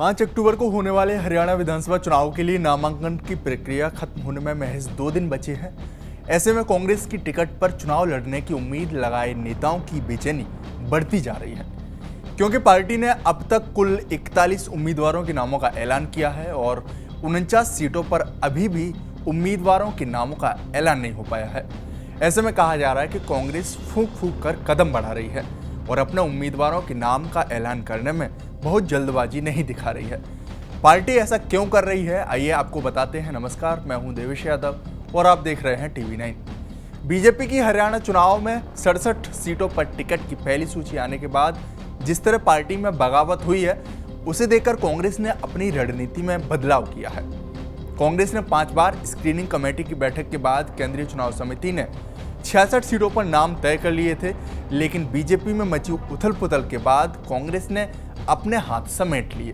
5 अक्टूबर को होने वाले हरियाणा विधानसभा चुनाव के लिए नामांकन की प्रक्रिया खत्म होने में महज 2 दिन बचे हैं। ऐसे में कांग्रेस की टिकट पर चुनाव लड़ने की उम्मीद लगाए नेताओं की बेचैनी बढ़ती जा रही है, क्योंकि पार्टी ने अब तक कुल 41 उम्मीदवारों के नामों का ऐलान किया है और 49 सीटों पर अभी भी उम्मीदवारों के नामों का ऐलान नहीं हो पाया है। ऐसे में कहा जा रहा है कि कांग्रेस फूंक फूंक कर कदम बढ़ा रही है और अपने उम्मीदवारों के नाम का ऐलान करने में बहुत जल्दबाजी नहीं दिखा रही है। पार्टी ऐसा क्यों कर रही है, आइए आपको बताते हैं। नमस्कार, मैं हूं देवेश यादव और आप देख रहे हैं TV9। बीजेपी की हरियाणा चुनाव में 67 सीटों पर टिकट की पहली सूची आने के बाद जिस तरह पार्टी में बगावत हुई है, उसे देखकर कांग्रेस ने अपनी रणनीति में बदलाव किया है। कांग्रेस ने 5 बार स्क्रीनिंग कमेटी की बैठक के बाद केंद्रीय चुनाव समिति ने 66 सीटों पर नाम तय कर लिए थे, लेकिन बीजेपी में मची उथल पुथल के बाद कांग्रेस ने अपने हाथ समेट लिए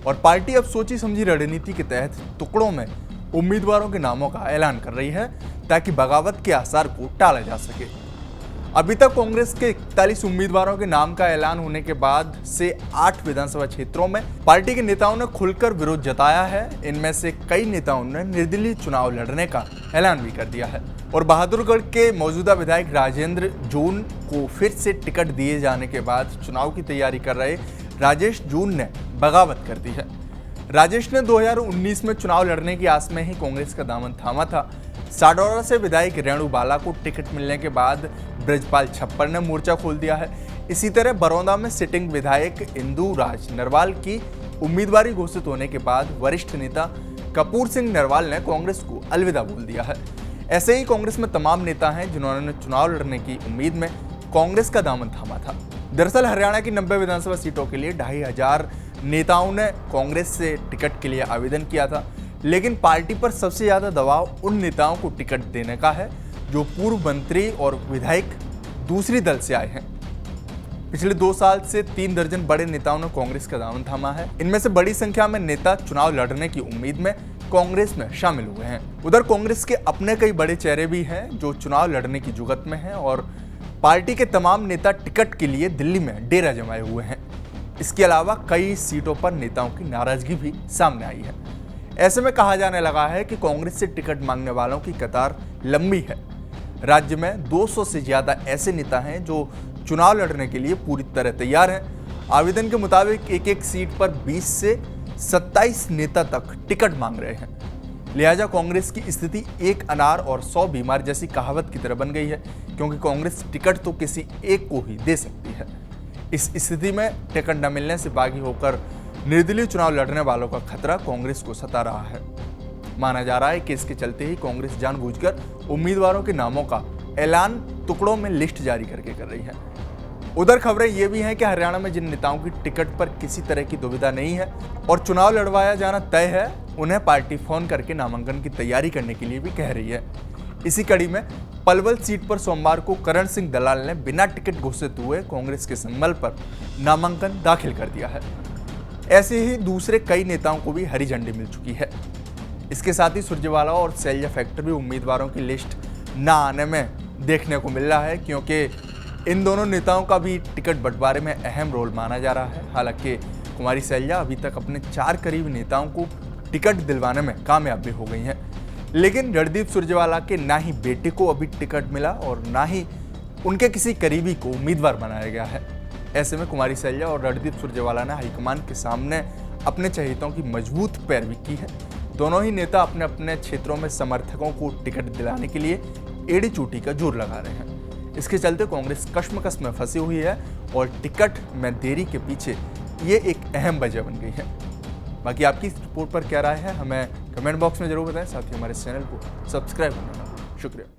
और पार्टी अब सोची समझी रणनीति के तहत टुकड़ों में उम्मीदवारों के नामों का ऐलान कर रही है ताकि बगावत के आसार को टाला जा सके। अभी तक कांग्रेस के 41 उम्मीदवारों के नाम का ऐलान होने के बाद से 8 विधानसभा क्षेत्रों में पार्टी के नेताओं ने खुलकर विरोध जताया है। इनमें से कई नेताओं ने निर्दलीय चुनाव लड़ने का ऐलान भी कर दिया है और बहादुरगढ़ के मौजूदा विधायक राजेंद्र जून को फिर से टिकट दिए जाने के बाद चुनाव की तैयारी कर रहे राजेश जून ने बगावत कर दी है। राजेश ने 2019 में चुनाव लड़ने की आस में ही कांग्रेस का दामन थामा था। साडौरा से विधायक रेणु बाला को टिकट मिलने के बाद ब्रजपाल छप्पर ने मोर्चा खोल दिया है। इसी तरह बरौदा में सिटिंग विधायक इंदू राज नरवाल की उम्मीदवारी घोषित होने के बाद वरिष्ठ नेता कपूर सिंह नरवाल ने कांग्रेस को अलविदा बोल दिया है। ऐसे ही कांग्रेस में तमाम नेता हैं जिन्होंने चुनाव लड़ने की उम्मीद में कांग्रेस का दामन थामा था। दरअसल हरियाणा की 90 विधानसभा सीटों के लिए 2500 नेताओं ने कांग्रेस से टिकट के लिए आवेदन किया था, लेकिन पार्टी पर सबसे ज्यादा दबाव उन नेताओं को टिकट देने का है जो पूर्व मंत्री और विधायक दूसरी दल से आए हैं। पिछले 2 साल से 3 दर्जन बड़े नेताओं ने कांग्रेस का दामन थामा है। इनमें से बड़ी संख्या में नेता चुनाव लड़ने की उम्मीद में कांग्रेस में शामिल हुए हैं। उधर कांग्रेस के अपने कई बड़े चेहरे भी हैं जो चुनाव लड़ने की जुगत में हैं और पार्टी के तमाम नेता टिकट के लिए दिल्ली में डेरा जमाए हुए हैं। इसके अलावा कई सीटों पर नेताओं की नाराजगी भी सामने आई है। ऐसे में कहा जाने लगा है कि कांग्रेस से टिकट मांगने वालों की कतार लंबी है। राज्य में 200 से ज्यादा ऐसे नेता हैं जो चुनाव लड़ने के लिए पूरी तरह तैयार हैं। आवेदन के मुताबिक एक सीट पर 20 से 27 नेता तक टिकट मांग रहे हैं। लिहाजा कांग्रेस की स्थिति एक अनार और 100 बीमार जैसी कहावत की तरह बन गई है, क्योंकि कांग्रेस टिकट तो किसी एक को ही दे सकती है। इस स्थिति में टिकट न मिलने से बागी होकर निर्दलीय चुनाव लड़ने वालों का खतरा कांग्रेस को सता रहा है। माना जा रहा है कि इसके चलते ही कांग्रेस जानबूझकर उम्मीदवारों के नामों का ऐलान टुकड़ों में लिस्ट जारी करके कर रही है। उधर खबरें ये भी हैं कि हरियाणा में जिन नेताओं की टिकट पर किसी तरह की दुविधा नहीं है और चुनाव लड़वाया जाना तय है, उन्हें पार्टी फोन करके नामांकन की तैयारी करने के लिए भी कह रही है। इसी कड़ी में पलवल सीट पर सोमवार को करण सिंह दलाल ने बिना टिकट घोषित हुए कांग्रेस के संबल पर नामांकन दाखिल कर दिया है। ऐसे ही दूसरे कई नेताओं को भी हरी झंडी मिल चुकी है। इसके साथ ही सुरजेवाला और सैलजा फैक्टर भी उम्मीदवारों की लिस्ट न आने में देखने को मिल रहा है, क्योंकि इन दोनों नेताओं का भी टिकट बंटवारे में अहम रोल माना जा रहा है। हालांकि कुमारी सैलजा अभी तक अपने 4 करीबी नेताओं को टिकट दिलवाने में कामयाब भी हो गई हैं, लेकिन रणदीप सुरजेवाला के ना ही बेटे को अभी टिकट मिला और ना ही उनके किसी करीबी को उम्मीदवार बनाया गया है। ऐसे में कुमारी सैलजा और रणदीप सुरजेवाला ने हाईकमान के सामने अपने चहेतों की मजबूत पैरवी की है। दोनों ही नेता अपने अपने क्षेत्रों में समर्थकों को टिकट दिलाने के लिए एड़ी चोटी का जोर लगा रहे हैं। इसके चलते कांग्रेस कश्मकश में फंसी हुई है और टिकट में देरी के पीछे ये एक अहम वजह बन गई है। बाकी आपकी इस रिपोर्ट पर क्या राय है, हमें कमेंट बॉक्स में जरूर बताएं। साथ ही हमारे चैनल को सब्सक्राइब करना। शुक्रिया।